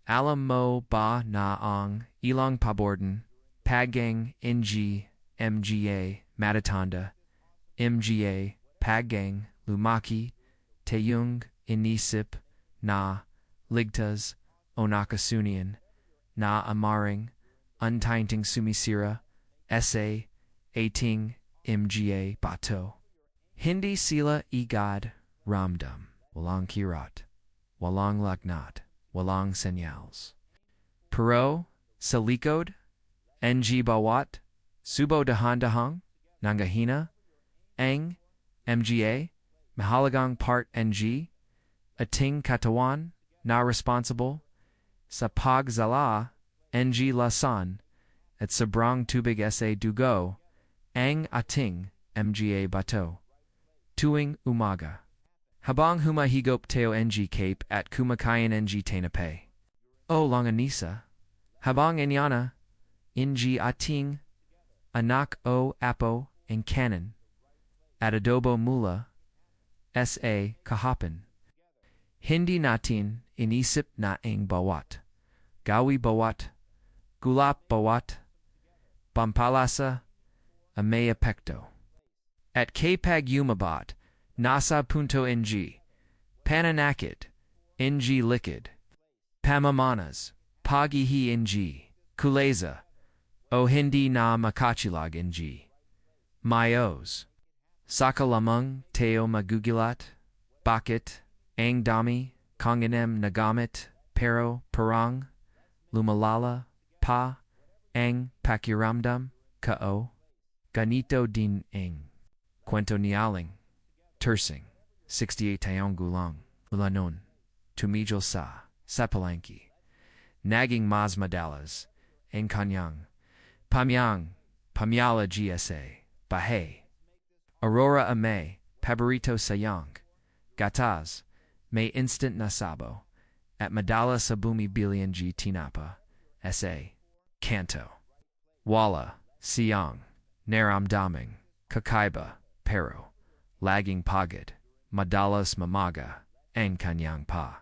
alam mo ba na ang ilang pabordan, pagkain, mga, matatanda, mga, pagkain, lumaki, tayong, inisip, na, ligtas, o nakasunian, na amaring, untainting sumisira, essay, ating, mga, bato. Hindi sila igad, ramdam, walang kirat, walang lagnat, walang senyals. Pero, sa likod, ng bawat, subo dahan-dahang, nanggahina, ang, mga, mahalagang part ng, ating katawan, na responsible, sa pagzala, ng lasan, at sobrang tubig sa dugo, ang ating, mga bato. Tuwing umaga. Habang humahigop tayo ng cape at kumakain ng tinapay. O longanisa. Habang inyana, ng ating, anak o apo, ang kanin, at adobo mula, sa kahapon. Hindi natin inisip na ang bawat, gawi bawat, gulap bawat, pampalasa, may epekto. At kapag yumabat, nasa punto ng, pananakit, ng likid, pamamanas, paghihi ng, kuleza, o hindi na makachilag ng, mayos. Saka lamang tayo magugulat, bakit, ang dami, kanganem nagamit, pero parang, lumalala, pa, ang pakiramdam, kao, ganito din ang. Kwento ni Aling, Tersing, 68 tayong gulang, ulanon, tumigil sa palengke. Naging mas madalas, ang kanyang, pamyala gsa, bahay. Aurora may, paborito sayang, gatas, may instant na sabo, at madalas sa bumibilian tinapa, sa, kanto. Wala, siyang, naramdaming, kakaiba, pero, laging pagod, madalas mamaga, ang kanyang pa.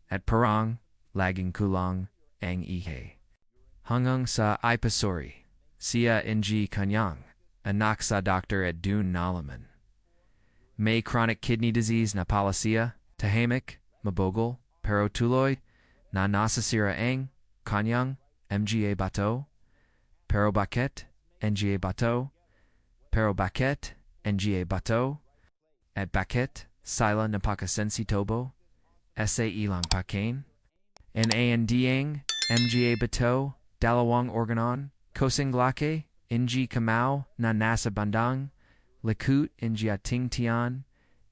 At parang, laging kulang, ang ihe. Hanggang sa ipasori, siya ng kanyang, anak sa doctor at dun nalaman. May chronic kidney disease na pala siya, tahimik, mabogol, pero tuloy, na nasasira ang, kanyang, mga bato. Pero bakit, mga bato? Pero bakit, nga bato, at bakit, sila napakasensitobo, sa ilang pagkain, andang, mga bato, dalawang organon, kosing laki, nga kamao, na nasa bandang, likut nga ating tiyan,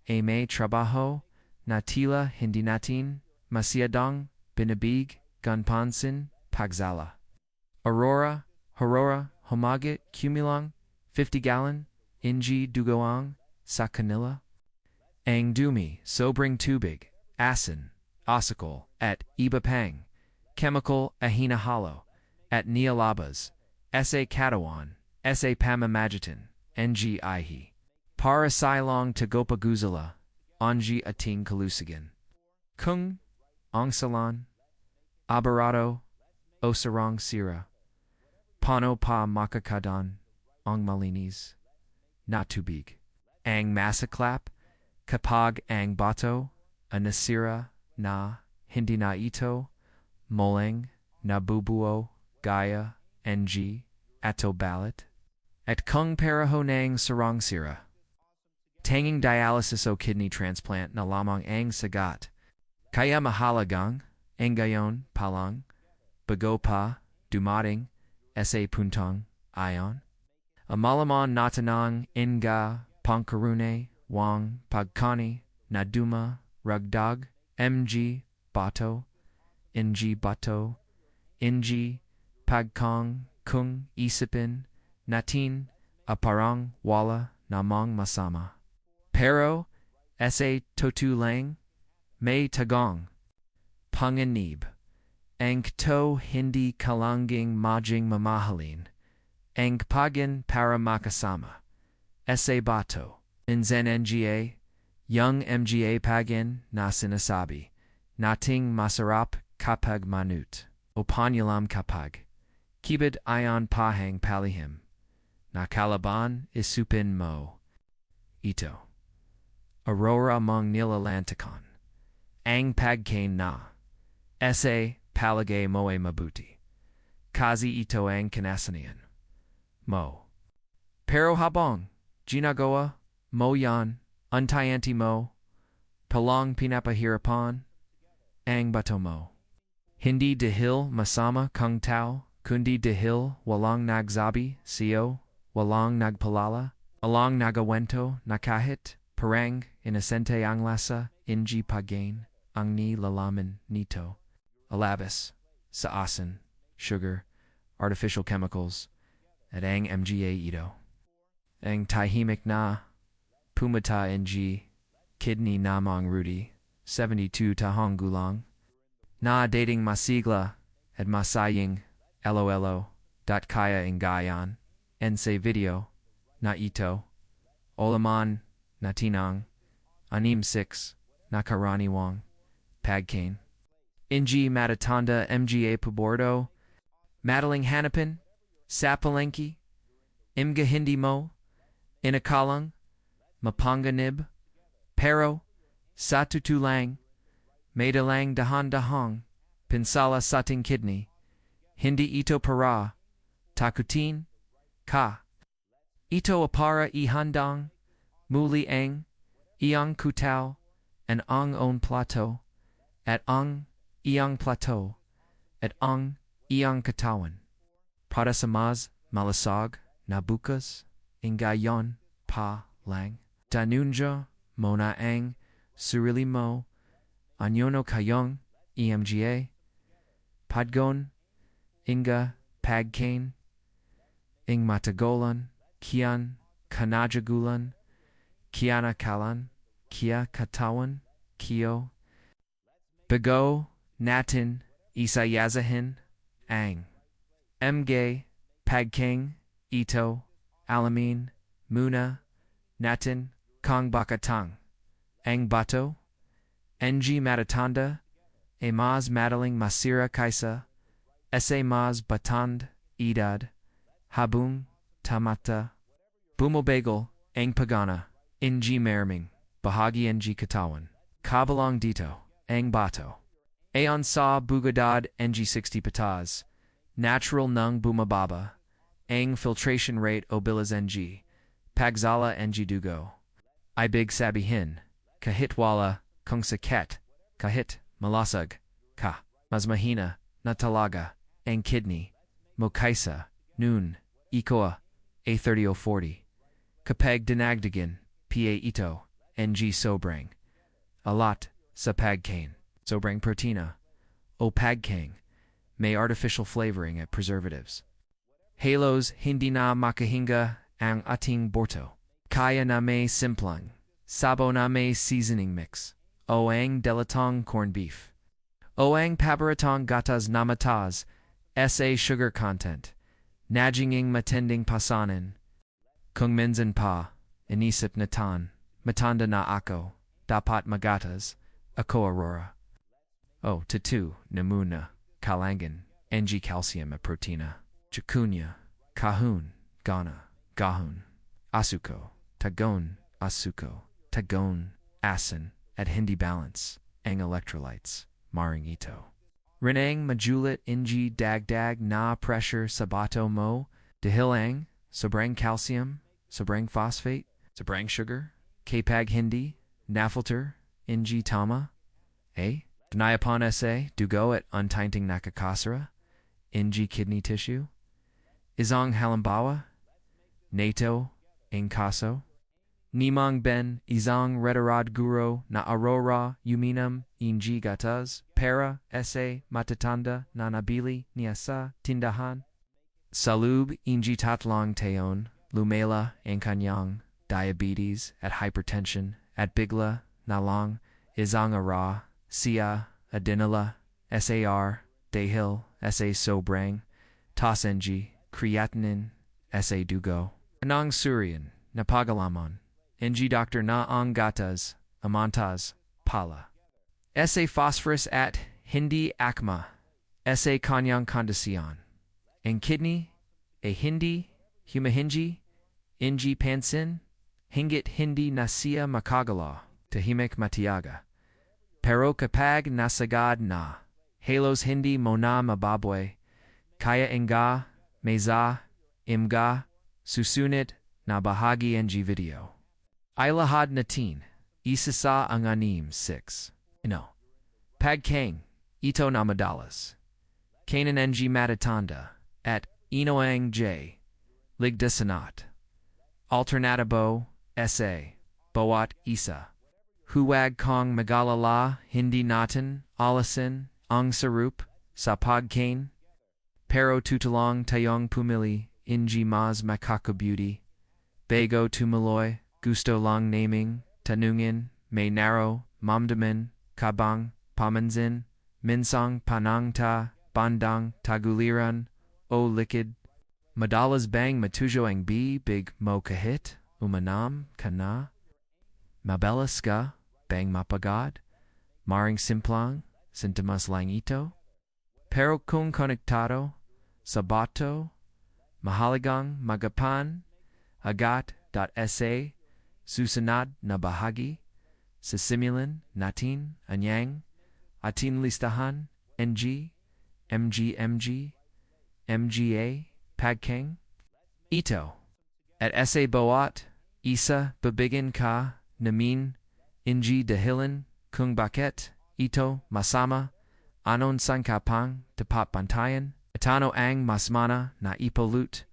may trabaho, na tila hindi natin, masyadong, binibig, ganpansin, pagzala. Aurora, humagit, kumulang, 50 gallon, ng dugoang, sa kanila. Ang dumi, sobrang tubig, asin, asukal, at iba pang, chemical ahinahalo, at nialabas, sa katawan, sa pamamagitan, ng ihi. Para silong tagapag-alaga, ang ating kalusugan. Kung, ang salan, aberado, o sarang sira, paano pa makakadan, ang malinis, na tubig. Ang masaklap, kapag ang bato, nasira, na, hindi na ito, moleng, nabubuo, gaya, ng, ato balat. At kung pareho ng sarang sira, tanging dialysis o kidney transplant na lamang ang sagat. Kaya mahalagang, ang gayon, palang, bago pa, dumating, sa puntong, ayon. Amalaman natanang inga pangkarune wang pagkani naduma ragdag mga bato ng pagkang kung isipin natin aparang wala namang masama. Pero sa totulang may tagong panganib ang to hindi kalanging majing mamahalin. Ang pagin para makasama. Sa bato. Inzen nga, yung mga pagin na sinasabi. Nating masarap kapag manut, opanyalam kapag, kibid ion pahang palihim, nakalaban isupin mo, ito. Aurora mong nilalantikon, ang pagkain na, ese palagay moe mabuti, kazi ito ang kinasanian, mo. Pero habang, ginagawa, mo yan, untayanti mo, palang pinapahirapan, ang bato mo. Hindi dahil masama kung tao, kundi dahil walang nagsabi siyo, walang nagpalala, alang nagawento na kahit parang inosente ang lasa, inji pagkain, ang ni lalaman nito, alabas, sa asin, sugar, artificial chemicals, at ang mga ito. Ang tahimik na, pumata ng kidney namang Rudy, 72 tahong gulang, na dating masigla at masaying LOLO, kaya inggayan, ense video, na ito, olaman, na tinang, anim 6, na karaniwang, pagkain. Inji matatanda mga pabordo, madaling hanapin, sa palengke, imga hindi mo, inakalang, mapanganib, pero, sa tutulang, madalang dahan-dahang, pinsala sa ting kidney, hindi ito para, takutin, ka. Ito para ihandang, muli ang, iyang kutaw, and ang on plato, at ang, iyang plato, at ang, iyang katawan. Para sa mas, malusog, na bukas, ingayon, pa, lang, tanunja, mo na ang, surili mo, anyono kayong, emga, padgon, inga, pagkain, ing matagolan, kian, kanajagulan, kianakalan, kia katawan, kio, bago, natin, isayazahin, ang, mga, pagkain, ito, alamin, muna, natin, kong bakatang, ang bato, ng matatanda, e mas madaling masira kaisa, ese mas batand, edad, habung, tamata, bumabagal, ang pagana, ng maraming, bahagi ng katawan, kabilang dito, ang bato. Ayon sa bugadad ng 60 patas, natural nung bumababa, ang filtration rate o bilas ng pagzala ng dugo. Ibig sabihin, kahit wala kung sakit, kahit malusog ka, mas mahina na talaga ang kidney mo kaysa noon, ikoa, A30 o 40. Kapag dinagdagan, pa ito, ng sobrang. Alat sa pagkain, sobrang protina, o pagkain, may artificial flavoring at preservatives. Halos hindi na makahinga ang ating borto. Kaya na may simplang, sabo na may seasoning mix, o ang delatong corned beef. O ang paboritong gatas na matas, sa sugar content, najinging matending pasanin. Kung minsan pa, inisip natan, matanda na ako, dapat magatas, ako aurora. O tatu, namuna, kalangan, ng calcium at protina, jacunya, kahun, gana, gahun, asuko, tagon, asuko, tagon, asin, at hindi balance, ang electrolytes, maring ito. Rinang majulit inji dagdag na pressure sa bato mo, dahil sobrang calcium, sobrang phosphate, sobrang sugar, kapag hindi, nafilter, inji tama, Dnayapan sa dugo at untainting nakakasara, inji kidney tissue, izong halimbawa, nato, ang kaso, nimang ben izong retarad guro na aurora uminam inji gatas, para sa matatanda na nabili niya sa tindahan. Salub inji tatlong taon, lumela ang kanyang diabetes at hypertension at bigla na lang izong ara, siya, adenala, SAR, dahil, sa sobrang, tasenji, creatinine, sa dugo. Anong surian, napagalaman, ng doctor na ang gatas, amantas, pala. Sa phosphorus at Hindi akma, sa kanyang kondisyon. Ang kidney, a hindi, humahingi, inji pansin, higit hindi na siya makagalaw, tahimik matiyaga. Pero kapag nasagad na, halos hindi mo na mababoy, kaya nga, meza, imga, susunod na bahagi ng video. Ay lahad natin, isa sa ang anim 6. Pagkain, ito na madalas. Kanan ng matatanda, at inoang j, ligdasanat. Alternatibo, sa, bawat isa. Huwag kong magalala, hindi natin, alasin, ang sarup, sa pagkain. Pero tutulong tayong pumili, inji mas makakabuti. Bago tumuloy, gusto lang naming, tanungin, may narrow, mamdaman, kabang, pamansin, minsang panangta, bandang, taguliran, o likid. Madalas bang matujo ang big mo kahit, umanam, kana. Mabelas ka, bang mapagad, maring simplang, sintomas lang ito. Pero kung konektado, sa bato, mahalagang magapan, agad.sa, susunod na bahagi, sa simulan natin, anyang, atin listahan, mga, pagkain, ito. At sa bawat, isa babigyan ka, namin, inji dahilan, kung bakit, ito, masama, anon sangkapang, tapat bantayan, atano ang masmana na ipolut,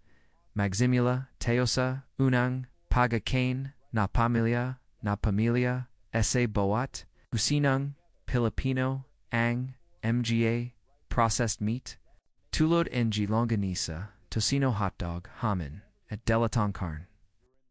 magsimula, teosa, unang, pagkain, na pamilya, sa bawat, kusinang, Pilipino, ang, mga, processed meat, tulad ng longganisa, tocino hotdog, haman, at delatang karn.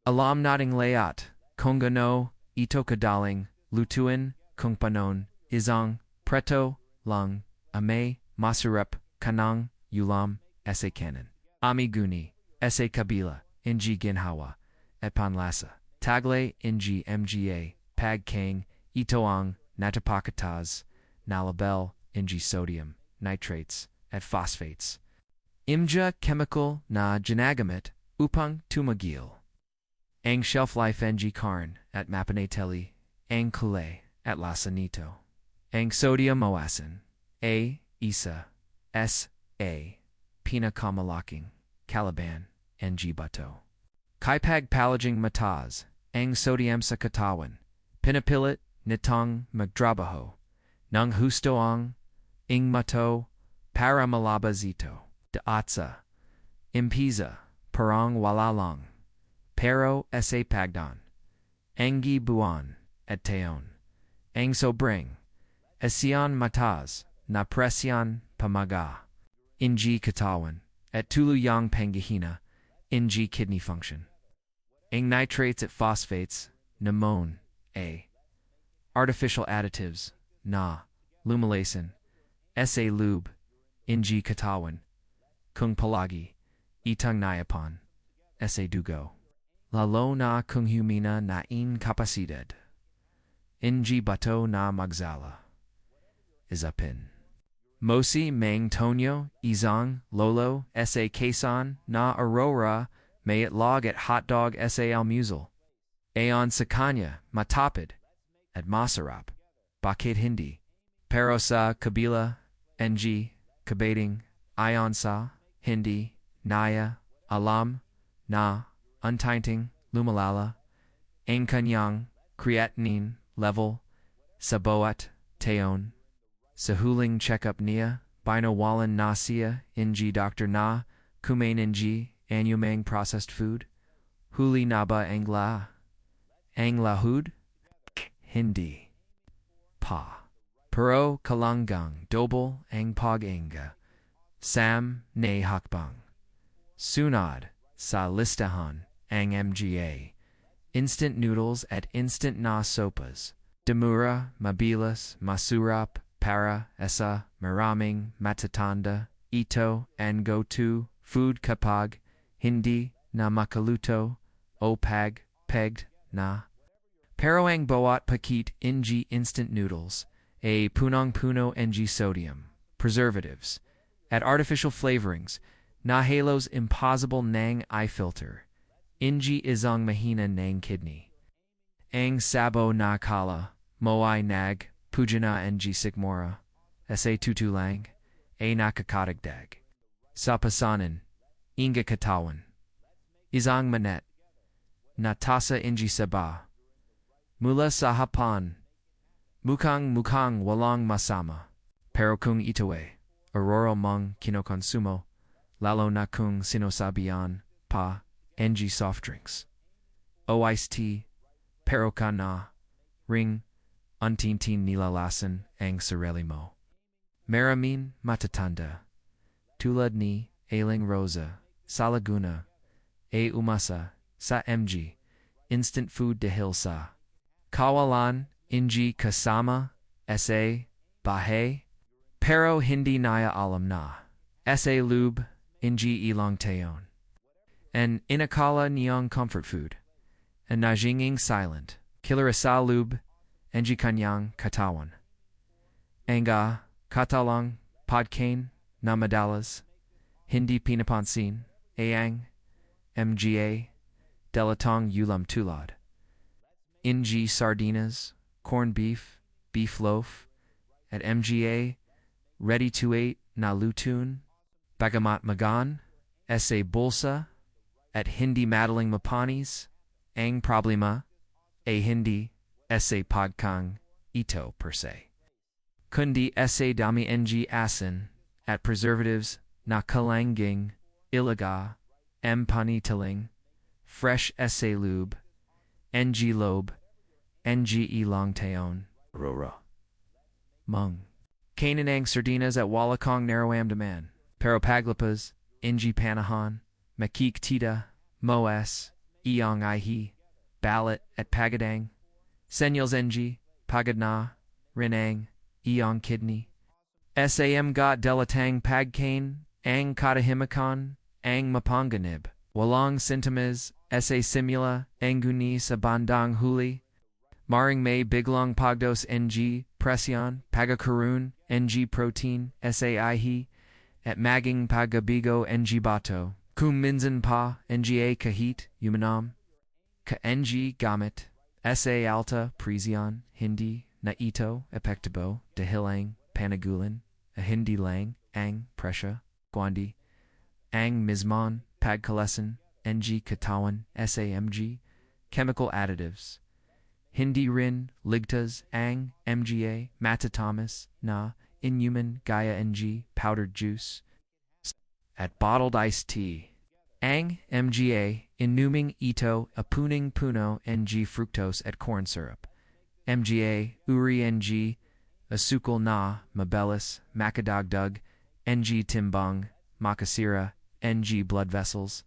Alam nating layout, kung gano, ito kadaling, lutuin, kung panon, isang, preto, lang, ame, masarap, kanang, ulam, sa kanan. Amiguni, sa kabila, ng ginhawa, at panlasa. Tagle, ng mga, pagkain, ito ang, natapakatas, nalabel, ng sodium, nitrates, at phosphates. Imja chemical na ginagamit upang tumagil. Ang shelf life ng karn at mapanatili, ang kulay at lasa nito. Ang sodium mawasan, isa, pinakamalaking, kalaban, ng bato. Kapag palaging matas, ang sodium sa katawan, pinapilit nitong magtrabaho, ng husto ang, mato, para malabas ito. Daatsa, impiza, parang walalang, pero sa pagdan, angi buwan, at teon, ang sobrang, asian matas, na presyan pamaga, inji katawan, at tuluyang pangihina, inji kidney function. Ang nitrates at phosphates, namon, artificial additives, na, lumalasan, sa lube, inji katawan, kung palagi, itang nayapan, sa dugo. Lalo na kung humina na inkapasidad. Inji bato na magzala. Isapin. Mosi mang tonyo, izang, lolo, sa kasan, na aurora, may itlog at hotdog sa almusal. Ayon sa kanya, matapid, at masarap, bakit hindi? Pero sa kabila, ng, kabating, ayon sa, hindi, naya, alam, na, untainting, lumalala, ang kanyang, creatinine, level, sa bawat, teon, sa huling check-up niya, binawalan na siya, ng doctor na, kumain ng, anumang processed food, huli na ba ang lahud? Hindi. Pa. Pero kalanggang double ang pag-anga. Sam ne hakbang. Sunod sa listahan ang mga. Instant noodles at instant na sopas. Demura, mabilis, masurap, para, esa, maraming, matatanda, ito, and go-to, food kapag, hindi, na makaluto, o pegged, na. Pero ang bawat pakit ng instant noodles, A punong puno ng sodium. Preservatives. At artificial flavorings. Na halos impossible nang I filter. Inji izong mahina nang kidney. Ang sabo na kala. Moai nag. Pujana ng sikmora. Sa tutulang. A nakakatatanda. Sa pasanan. Inga katawan. Izong manet. Natasa inji saba. Mula sa hapan. Mukhang walang masama. Pero kung ito'y aurora mong kinokonsumo, lalo na kung sinasabihan pa, ng soft drinks. O iced tea, pero ka na, ring, untintin nilalasan ang sarili mo. Maraming matatanda. Tulad ni Aling Rosa, sa Laguna, umasa, sa MG, instant food dahil sa kawalan, inji kasama, sa bahay, pero hindi naya alam na, sa lube, inji ilang taon. And inakala niyang comfort food, and najinging silent, killer sa lube, inji kanyang katawan. Anga, katalang, pagkain, na madalas, hindi pinapansin, ang, mga, delatong ulam tulad. Inji sardinas, corned beef, beef loaf, at mga, ready to eat na lutun, bagamat magan, sa bulsa, at hindi madaling mapanis, ang problema, hindi, sa pagkang, ito per se. Kundi sa dami ng asin, at preservatives, na kalanging, ilaga, panitaling, fresh sa lube, ng lobe, ng ilang taon, rora. Mung. Kanilang sardinas at walakong narawam daman, pero paglapas, ng panahon, makikita, moas, iyong ihi, balat at pagadang, senyals ng, pagad na, rinang, iyong kidney. Sam got delatang pagkain, ang katahimakan, ang mapanganib, walang sintomas, sa simula, anguni sa bandang huli, maring may biglang pagdos ng, presyon, pagkakarun, ng protein, sa ihi, at maging pagabigo ng bato, kung minsan pa, nga kahit, humanam, ka ng gamit, sa alta presyon, hindi, na ito, epektibo, dahilang, panagulan, a hindi lang, ang, presya, gwandi, ang mismon, pagkalasan, ng katawan, samg, chemical additives, hindi rin, ligtas, ang, mga, matatamis, na, inhuman, gaya ng, powdered juice, at bottled iced tea. Ang, mga, inuming ito, apuning puno, ng fructose at corn syrup. Mga, uri ng, asukal na, mabelis, makadagdag, ng timbang, makasira, ng blood vessels,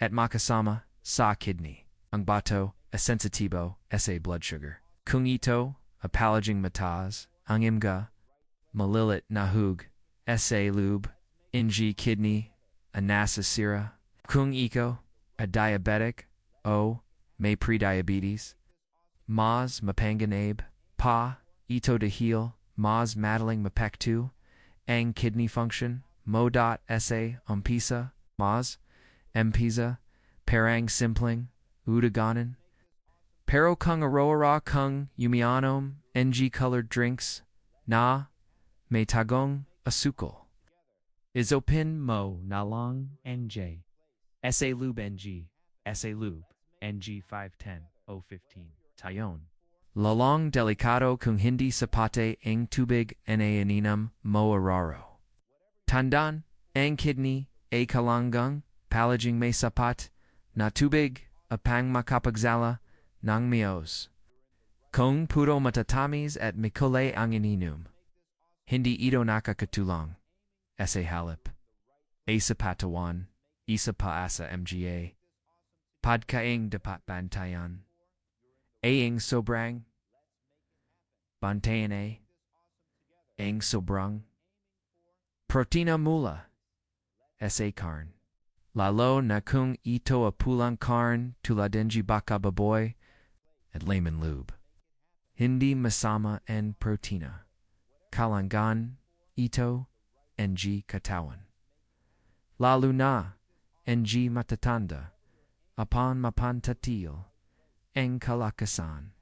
at makasama, sa kidney. Ang bato, a sensitibo, sa blood sugar. Kung ito, a palaging matas, ang imga, malilit na hug, sa lube, ng kidney, a nasa sira. Kung iko, a diabetic, o, may prediabetes. Mas mapanganib, pa, ito dahil, mas madaling mapektu, ang kidney function, sa umpisa, mas, empisa, parang simpling, udaganan. Pero kung araw-araw kung umianom, ng colored drinks, na, may tagong, asukal. Izopin mo na lang, NJ. Sa lube ng, sa lube, ng 510, o 15, tayon. Lalong delikado kung hindi sapate ang tubig na ininom mo araro. Tandan, ang kidney, kailangang, palaging may sapat, na tubig, apang makapagsala, ng miyos. Kung puro matatamis at mikole ang ininom, hindi ito nakakatulong. Sa halip. Sa patawan, isa pa sa mga. Pagkain dapat bantayan. Ang sobrang. Bantayan ang sobrang. Protina mula. Sa karn. Lalo na kung ito apulang karn tulad ng baka baboy at layman lube. Hindi masama ang protina. kalangan, ito, ng katawan. Lalo na, ng matatanda, upon mapantatil, ang kalakasan,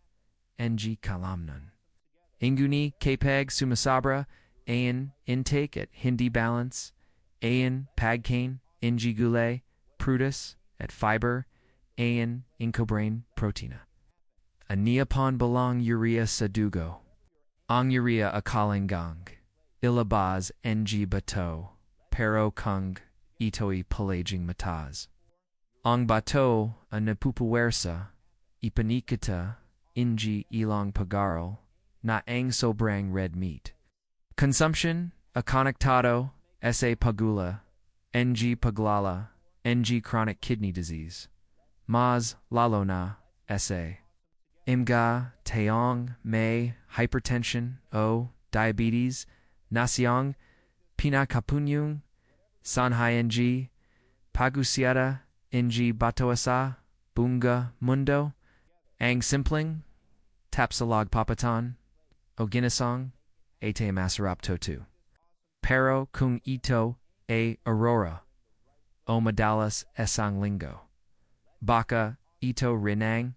ng kalamnan. Inguni kapag sumasabra, ayan intake at hindi balance, ayan pagkain, ng gulay, prutas, at fiber, ayan incobrain proteina. Aniapon balang urea sa dugo. Ang urea akalangang, ilabas ng bato, pero kung ito'y palaging matas. Ang bato ang napupuwersa, ipanikita, ng ilang pag-aaral, na ang sobrang red meat. Consumption, konektado, sa pagula, ng paglala, ng chronic kidney disease. Mas lalo na, sa imga, tayong, may, hypertension, o, diabetes, nasyang, pinakapunyong, sanhay ng, pagusiada, ng batoasa, bunga, mundo, ang simpling, tapsalag papatan, o ginasang, ate masarap totu. Pero kung ito, aurora, o madalas esang linggo. Baka, ito rinang,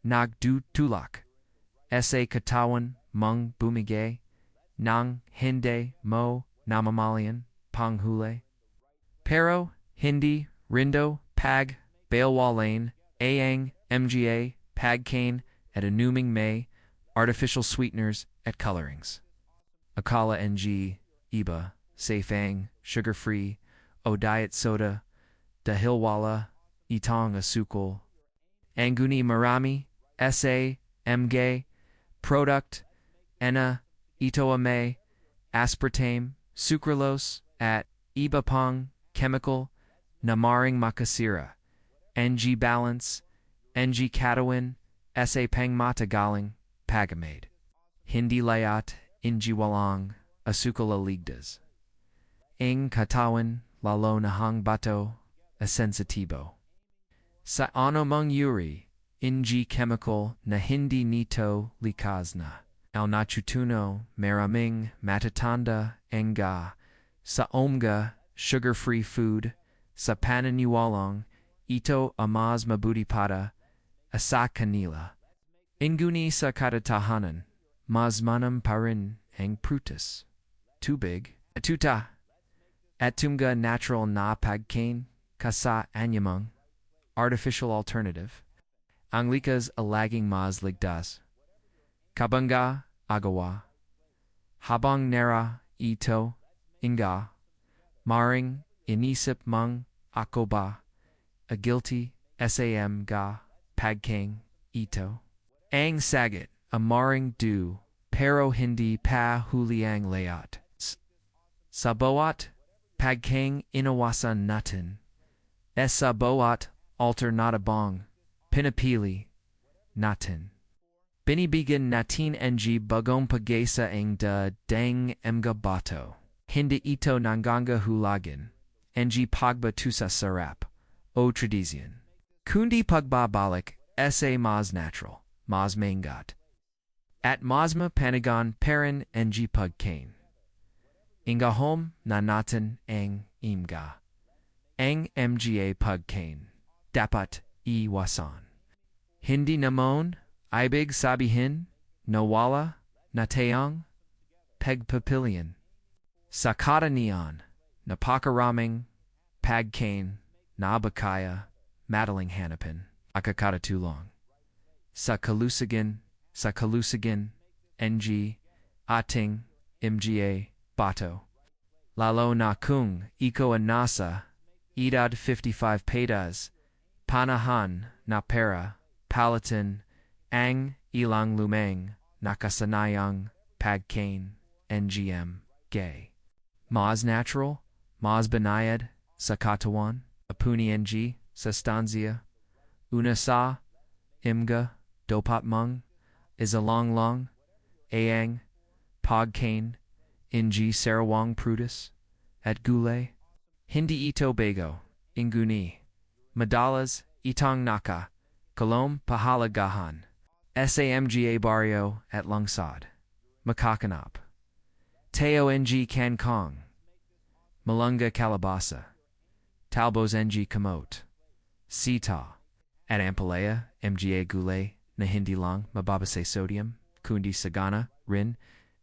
nagdudulot, sa katawan, mong bumigay, nang hindi mo namamalayan, panghuli. Pero, hindi, rindo, pag, bailwalain, ang, mga, pagkain, at anuming may, artificial sweeteners at colorings. Akala ng, iba, safang, sugar-free, o diet soda, dahil wala, itong asukal. Anguni marami, sa, mga, product, ena, ito may, aspartame, sucralose, at iba pang, chemical, na maring makasira, ng balance, ng katawan, sa pang matagaling, pagamade. Hindi layat, ng walang, asukal aligdas. Ang katawan, lalo na hang bato, sensitibo. Sa ano mang uri, ng chemical na hindi nito likas na. Al natutuno, maraming matatanda, nga, sa omga, sugar-free food, sa paniniwalang, ito mas mabuti para, sa kanila. Inguni sa katatahanan, mas manam pa rin ang prutas, tubig, atuta, at tumga natural na pagkain, kasa anyamang, artificial alternative, ang likas alaging mas ligtas. Kabanga, agawa, habang nera, ito, inga, maring, inisip mang, ako ba, a guilty, sam ga, pagkain, ito. Ang sagat, a maring du, pero hindi pa huliang layat. Sa bawat, pagkain inawasan natin. Sa bawat, alternatabang, pinapili, natin. Binibigyan natin ng bagong pag-asa ang dang mga bato. Hindi ito nangangahulugan, ng pagba-tusa sarap, o tradisyon. Kundi pagbabalik, sa mas natural, mas mangat. At mas mapanagon parin ng pagkain. Ingahom na natin ang imga. Ang mga pagkain, dapat iwasan. Hindi namon, ibig sabihin, nawala, natayang, pagpapilian. Sa karaniyan, napakaraming, pagkain, nabakaya, madaling hanapin, akakatulong. Sa kalusugan, ng ating, mga, bato. Lalo na kung iko nasa, edad 55 pedas, panahan na pera, palitan, ang ilang lumang, nakasanayang, pagkain, ngm, gay. Mas natural, mas banayad, sa katawan, apuni ng, sa stanzia, una sa, imga, dopat mung, isalong, ang, pagkain, ng sarawang prutas, at gulay. Hindi ito bago, inguni. Madalas, itong naka, kalom pahalagahan. Sa mga barrio at lungsod. Makakaengganyang. Teo ng Kangkong, Malunga Kalabasa, Talbos ng Kamote, Sita, at Ampalaya, Mga Gulay, na hindi lang mababase sodium, kundi sagana, rin,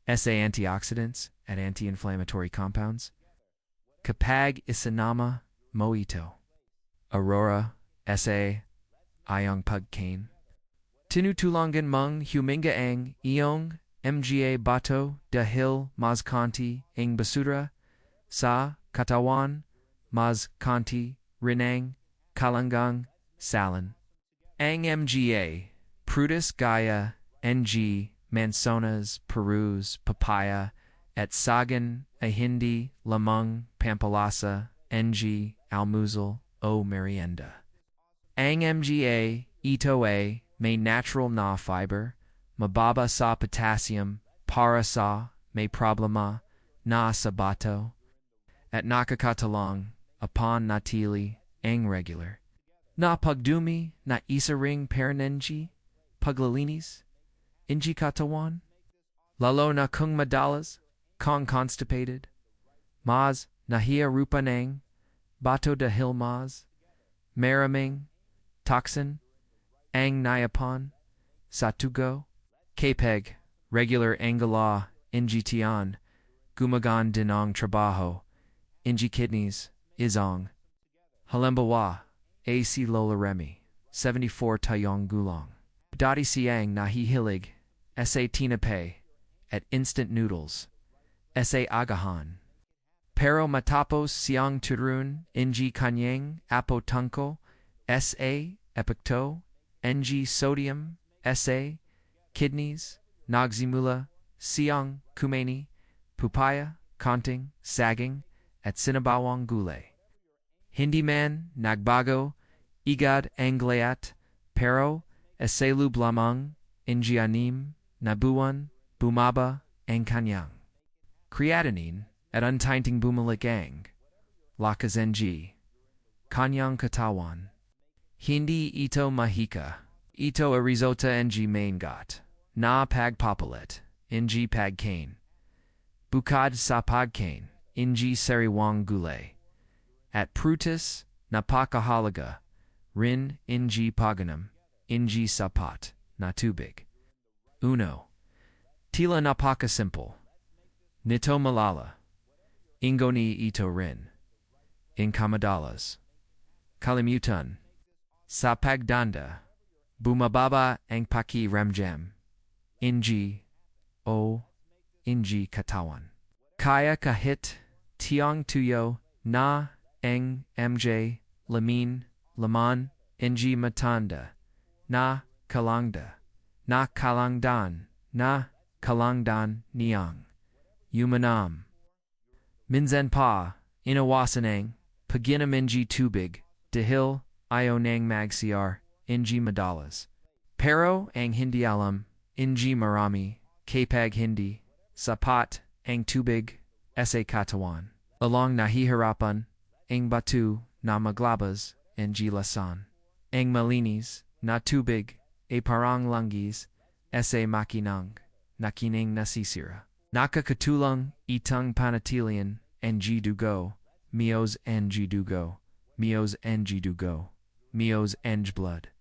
sa antioxidants, at anti-inflammatory compounds. Kapag isinama mo ito, Aurora, sa ayong pagkain. Tinutulungan mong huminga ang iyong mga bato dahil mas konti ang basura sa katawan, mas konti rinang kailangang salin. Ang mga prutas gaya ng mansanas, perus, papaya, at sagan ay hindi lamang pampalasa ng almusal o merienda. Ang mga ito ay may natural na fiber, mababa sa potassium para sa may problema na sa bato, at nakakatulong upon natili ang regular na pagdumi na isa ring perinenji paglalinis inji katawan, lalo na kung madalas kung constipated, mas nahiya ng bato dahil mas maraming toxin ang nayapan sa tugo. Kapag regular angala ingitian gumagan din ang trabaho inji kidneys izong. Halimbawa, AC Lola Remy, 74 tayong gulang. Dati siyang nahihilig sa tinapay at instant noodles sa agahan. Pero matapos siyang turun inji kanyang apo tungkol sa epekto ng sodium sa kidneys, nagsimula siyang kumain pupaya, konting, saging, at sinabawang gulay. Hindi man nagbago igad ang layat, pero esalub lamang inji-anim na buwan bumaba ang kanyang creatinine at untainting bumalik ang lakas ng kanyang katawan. Hindi ito mahika. Ito a resulta ng maingat na pagpapalit ng pagkain. Bukad sa pagkain ng sariwang gulay at prutas napakahalaga rin ng pagganom ng sapat na tubig. 1. Tila napakasimple. Nito malala. Ingoni ito rin. Inkamadalas. Kalimutan. Sa pagtanda, bumababa ang pakiramdam. Ng katawan. Kaya kahit tiyang tuyo na ang MJ laman ng matanda na kalangdan niyang yumanam. Minsan pa, inawasan ang paginom ng tubig dahil ayaw nang magsiar ng madalas. Pero ang hindi alam ng marami kapag hindi sapat ang tubig sa katawan. Along nahihirapan ang bato na maglabas ng lasan. Ang malinis na tubig ay parang langis sa makinang nakining nasisira. Nakakatulong itang panatilian ang dugo, mios ng dugo, mios ng dugo, mios ng blood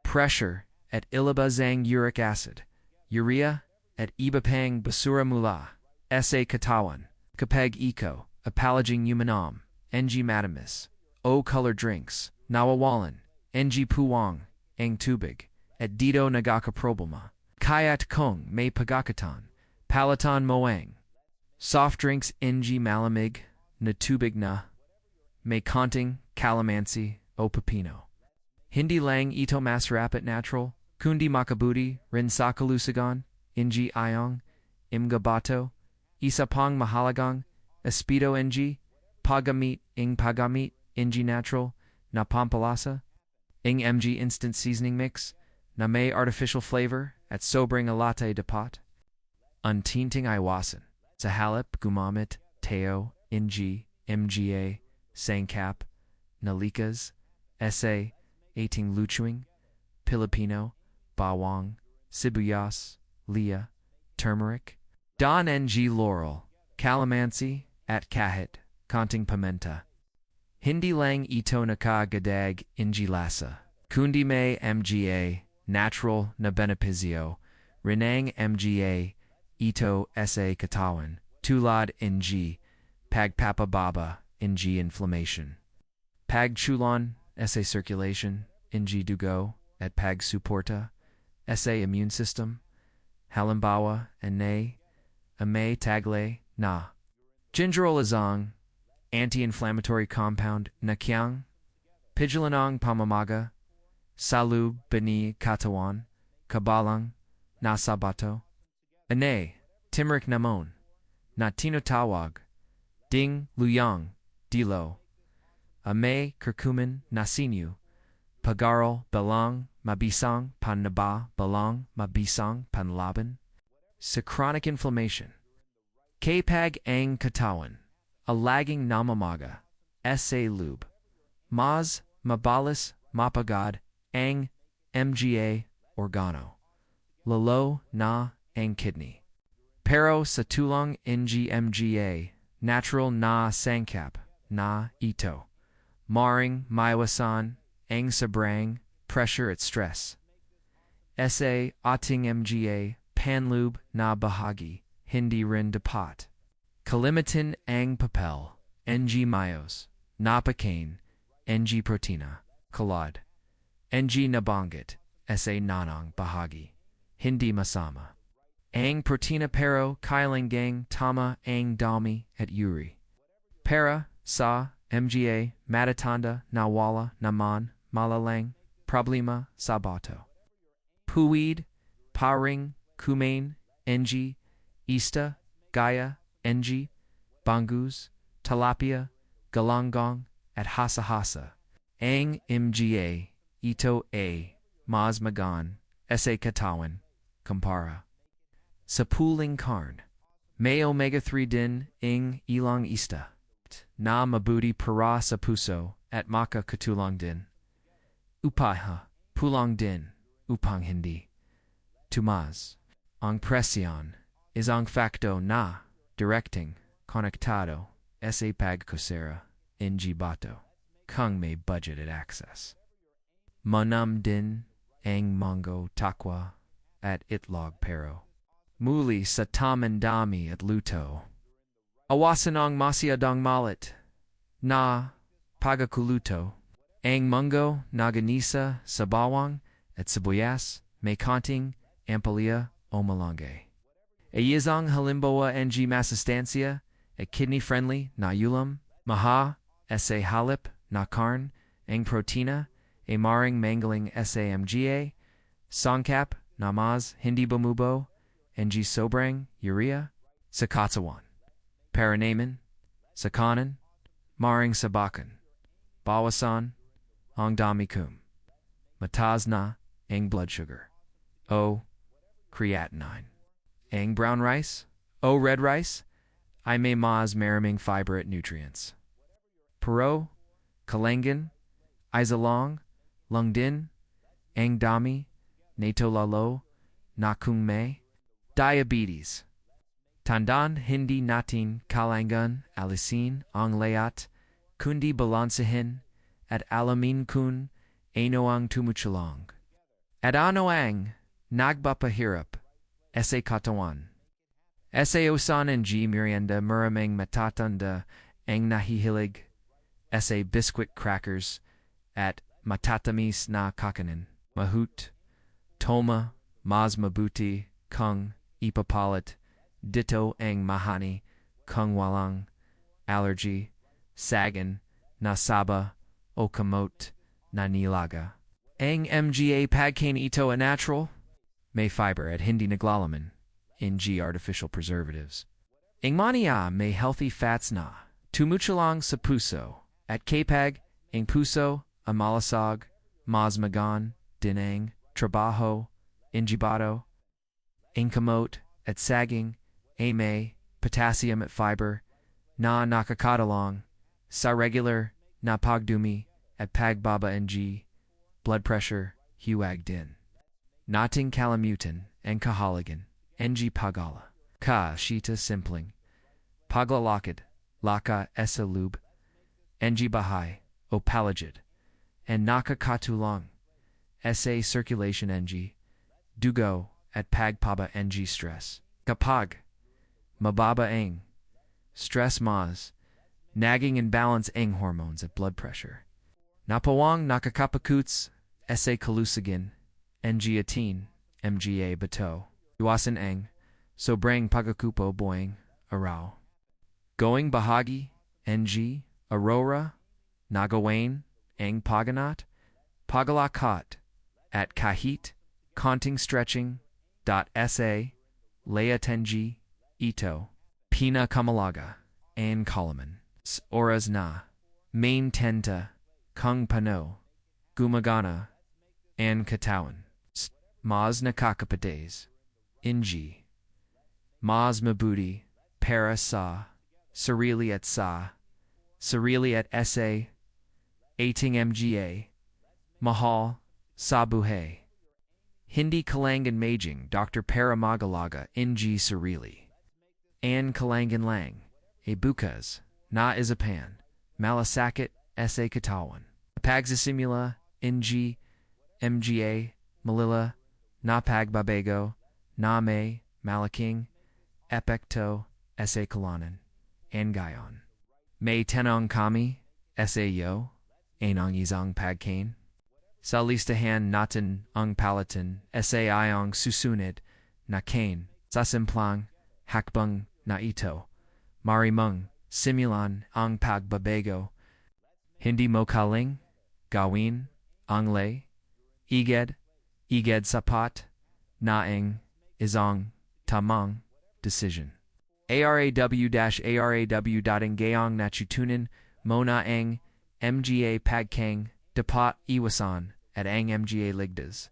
pressure at ilabas ang uric acid, urea at iba pang basura mula sa katawan. Kapag iko, apalaging umanom, ng matamis, o color drinks, nawawalan, ng puwang, ang tubig, at dito nagkakaproblema. Kaya't kung may pagkakatan, palitan mo ang soft drinks ng malamig na tubig na may konting calamansi o pepino. Hindi lang ito masarap at natural, kundi makabuti rin sa kalusugan, ng ayong, mga bato, isa pang mahalagang aspeto ng paggamit ng natural na pampalasa, ng mga instant seasoning mix na may artificial flavor at sobrang alate dapat. Untinting iwasan sa halip gumamit tayo ng mga sangkap na likas sa ating lutuing, Pilipino, bawang, sibuyas, leah, turmeric, don ng laurel, calamansi, at kahit, konting pimenta. Hindi lang ito nakagadag injilasa. Kundi may mga natural na benepisyo, rinang mga ito sa katawan, tulad ng pagpapababa ng inflammation. Pagtulon sa circulation, ng dugo, at pagsuporta sa immune system, halimbawa may taglay na gingerolazong, anti-inflammatory compound na kiyang pigilanong pamamaga, salub bani katawan, kabalang, nasa bato. Anay, timrik namon, na tinatawag, ding luyang, dilo. Amay kurkumin na sinyu, pag-aral belang mabisang panaba belang mabisang panlaban. Sa chronic inflammation. Kapag ang katawan, alaging namamaga, sa lube, mas mabalis mapagad ang mga organo, lalo na ang kidney. Pero sa tulong ng mga natural na sangkap na ito, maring maiwasan ang sobrang pressure at stress. Sa ating mga panloob na bahagi, hindi rin dapat kalimitan ang papel, ng mayos, na pagkain, ng protina, kalad, ng nabanggit, sa nanang bahagi, hindi masama. Ang protina pero kailangang tama ang dami at uri. Para sa mga matatanda na wala naman malalang problema sa bato. Puwid, paring, kumain, ng ista, gaya, ng bangus, tilapia, galanggong, at hasa-hasa. Ang mga ito mas magan sa katawan, kumpara. Sa puling karn, may omega-3 din ang ilang ista, na mabuti para sa puso at makakatulong din. Upaiha, pulang din, upang hindi. Tumas, ang presyon is ang facto na directing konektado sa pagkosera ng bato kung may budget at access. Manam din ang mango, takwa, at itlog pero muli sa tamang-dami at luto. Awasan ang masyadong malit na pagkakuluto. Ang mango na ganisa sa bawang at sibuyas may konting ampalaya o malunggay. Ayizang halimbawa ng masustansya at kidney-friendly na ulam, maha sa halip na karn, ang protina ay maring mangling sa mga sangkap na mas hindi bumubo ng sobrang urea sa katawan. Para naman, sa kanan, maring sabakan, bawasan, ang dami mataas na ang blood sugar, o creatinine. Ang brown rice, o red rice, ay may mas maraming fiber at nutrients. Pero, kagalingan, isalong, lang din, ang dami, nato lalo, na kung may diabetes. Tandaan hindi natin kailangan alisin ang lahat, kundi balansahin at alamin kung ano ang tumutulong. At ano ang nagpapahirap sa katawan. Sa usan ng merienda maraming matatanda ang nahihilig sa biscuit crackers at matatamis na kakanin. Mahut, toma, mas mabuti, kung ipapalit, dito ang mahani, kung walang allergy, sagan, nasaba, o kamot, na nilaga. Ang mga pagkain ito a natural, may fiber at hindi naglalaman, ng artificial preservatives. Ang mania may healthy fats na, tumutulong sa puso, at kapag ang puso a malusog, mas magan, dinang, trabaho, injibado, ang kamot at saging, ay may potassium at fiber, na nakakatulong sa regular na pagdumi at pagbaba ng blood pressure, huwag din. Nating kalimutan ang kahalagan ng pag-ala. Ka shita simpling, paglalakad, laka esa lub, ng bahay, o palagid, and nakakatulong, sa circulation ng dugo at pagpaba ng stress. Kapag mababa ang stress mas, nagging imbalance ang hormones at blood pressure. Napawang nakakapakuts, sa kalusugan, ng atin, mga bato. Iwasan ang sobrang pagkakupo buhay araw. Going bahagi, ng aurora, nagawain, ang paganat, pagalakot, at kahit, konting stretching, .sa, layatenji, ito, pinakamalaga, ang kalaman, oras na, main tenta, kung pano, gumagana, ang katawan, mas nakakapadays, ng, mas mabuti, para sa, sarili at sa ating mga, mahal, sa buhay. Hindi kalangan maging Dr. para magalaga ng sarili. An kalangan lang, bukas, na isapan, malasakit sa katawan. Pagsisimula, ng mga, malila, na pagbabago, na may, malaking, epekto, sa kalanan, and gayon. May tenong kami, sa yo, ang isang pagkain. Sa listahan natin ang palitan, sa iyong susunod, na kain, sa simplang, hakbang na ito, marimang, simulan ang pagbabago. Hindi mo kaling, gawin, ang lay, iged sapat, na ang, isang, tamang, decision. ARAW-ARAW.ng natutunan mo na ang mga pagkain dapat iwasan at ang mga ligtas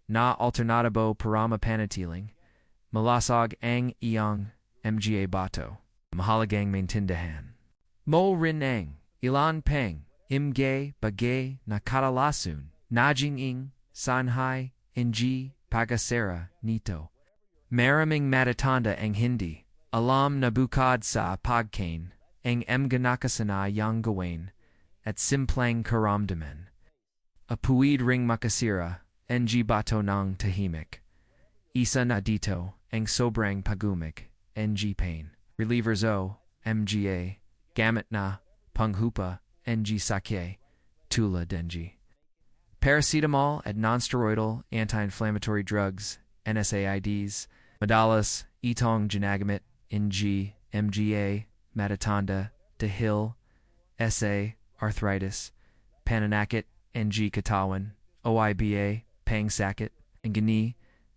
na alternatibo para mapanatiling malusog ang iyong mga bato. Mahalagang maintindihan. Mo rin ang ilan pang imgay bagay na kadalasan naging ing sanhay ng pag-asera nito. Maraming matatanda ang hindi alam na bukod sa pagkain ang mga nakasanayang gawin at simpleng karamdaman. Apuid ring makasira ng bato ng tahimik. Isa na dito ang sobrang pagumik ng pain. Relievers o mga gamit na panghupa ng sakya tula ng paracetamol at non-steroidal anti-inflammatory drugs, NSAIDs, madalas itong ginagamit ng mga matatanda dahil sa arthritis, pananakit ng katawan, OIBA, pangsakit, ang gani,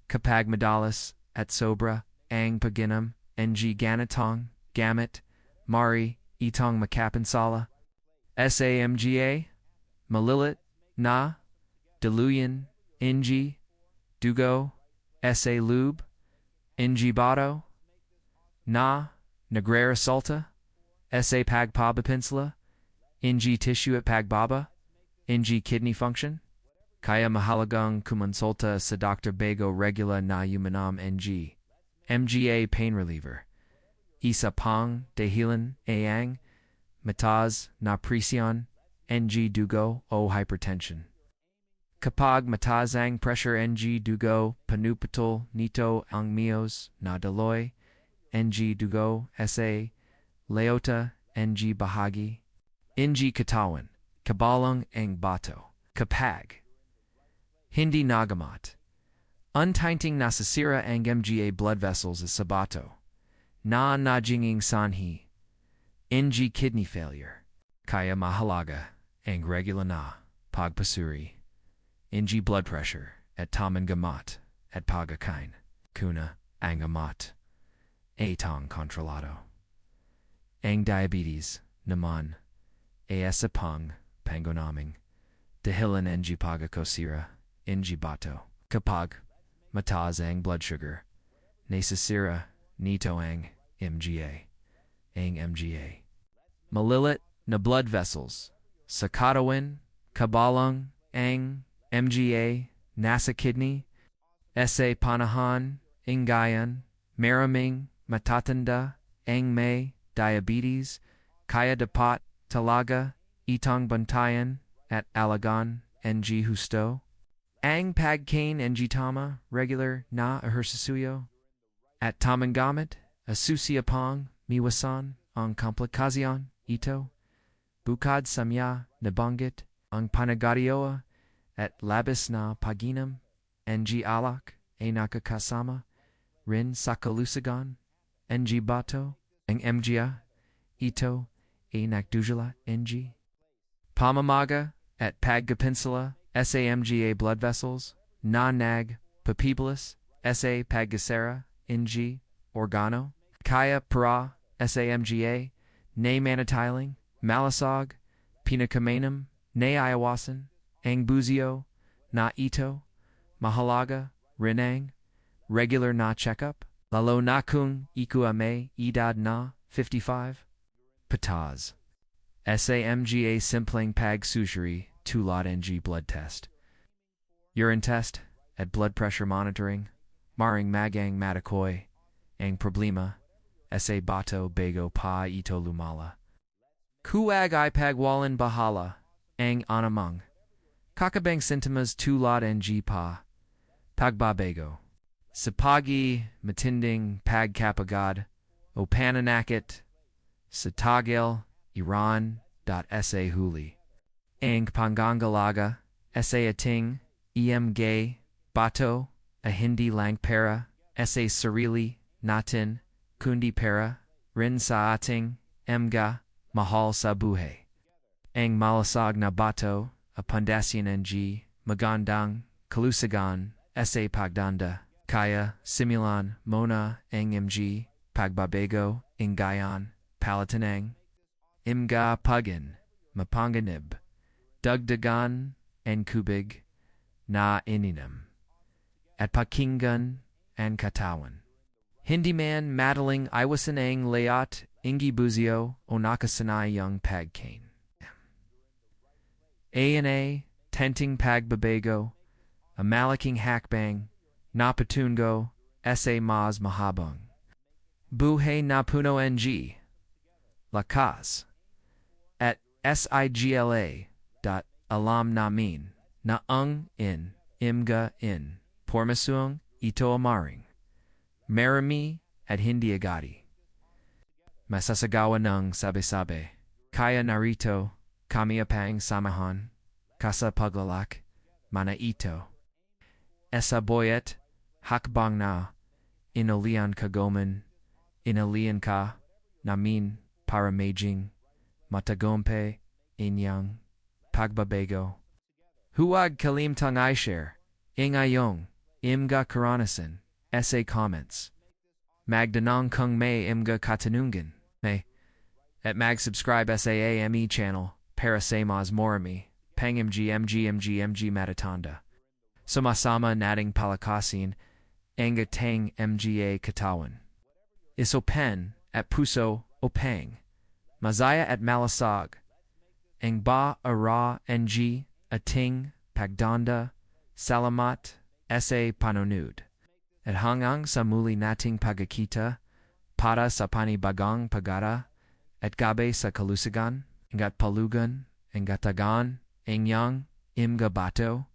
kapag madalas at sobra ang paginom ng ganitong gamit, mari itong makapinsala, SAMGA, malilit na, diluyan, ng, dugo, sa lube, ng bato, na, nagre-resulta, sa pagpapapinsala, ng tissue at pagbaba, ng kidney function. Kaya mahalagang kumonsulta sa Dr. Bago regula na uminom ng mga pain reliever. Isa pang dahilan ang mataas na presyon ng dugo o hypertension. Kapag mataas ang pressure ng dugo, panuputol nito ang miyos na daloy ng dugo sa leota ng bahagi ng katawan, kabalang ang bato. Kapag hindi nagamat, untainting nasasira ang mga blood vessels sa bato, na naging sanhi, ng kidney failure. Kaya mahalaga ang regular na pagpasuri, ng blood pressure at tamang-tama at pagkain, kuna ang amat, atong kontrolado. Ang diabetes naman, sa pangonaming, dahilan ng pagkakasira, ng bato. Kapag mataas ang blood sugar, nasasira nito ang mga. Malilit na blood vessels sa katawan, kabalang ang mga nasa kidney, sa panahon, ingayan, maraming matatanda ang may diabetes, kaya dapat talaga itong bantayan at alagaan ng husto. Ang pagkain ng tama, regular na ehersisyo at tamang gamit, asusia pang miwasan ang komplikasyon ito. Bukod sa mga nabanggit, ang panagadioa at labis na pag-inom ng alak ay nakakasama rin sa kalusugan ng bato. Ang mga ito ay nagdudulot ng pamamaga at pagkapinsala sa mga blood vessels na nagpapibilis sa pagkasira ng organo. Kaya para sa mga na manatiling malusog, pinakamainam na iwasan ang buzio na ito, mahalaga rin ang regular na check-up, lalo na kung ikaw may edad na 55. Patas. SAMGA simpleng pagsusuri tulad ng blood test, urine test, at blood pressure monitoring, maring magang matakoy, ang problema, sa bato bago pa ito lumala. Kuwag ipagwalan bahala, ang anamang, kakabang sintomas tulad ng pa, pagbabago. Sa matinding pagkapagod, o pananakit, sa tagil, Iran.sa huli. Ang pang-araw-araw, sa ating, gay, bato, a hindi lang pera, sa sarili, natin, kundi pera, rin sa ating, mga, mahal sa buhay. Ang malusog na bato, a pundasyon ng magandang, kalusugan, sa pagtanda, kaya simulan muna ang mga, pagbabago, ngayon, palatanang, mga pagin, mapanganib, dagdagan, ang kubig, na ininom, at pakinggan, ang katawan. Hindi man madaling iwasan ang layat, buzio, o nakasanayang pagkain. A&A, tenting pagbabago, a malaking hakbang, napatungo, sa mas mahabang. Buhay na puno ng lakas. At sigla, alam namin, na ang mga pormasyon ito amaring. Marami at hindi agadi. Masasagawa ng sabi-sabi, kaya narito, kami apang samahan, kasa paglalak, mana ito. Esa boyet, hakbang na, inalian kagoman, inalian ka, namin, para maging, matagompe, inyang, pagbabago. Huwag kalimtang i-share, ingayong, mga karanasan, sa comments. Magdanong kung may mga katanungan, at mag-subscribe sa AME channel, para sa mas marami, pang-MG matatanda. Sumasama nating palakasin, ang ating mga katawan. Isopen at puso o pang, mazaya at malusog, ang ba-ara-ng ating pagtanda, salamat, sa panonood. At hanggang sa muli nating pagkikita, para sa panibagong pagara, at gabi sa kalusugan, ang palugan, ang gatagan, ang mga bato,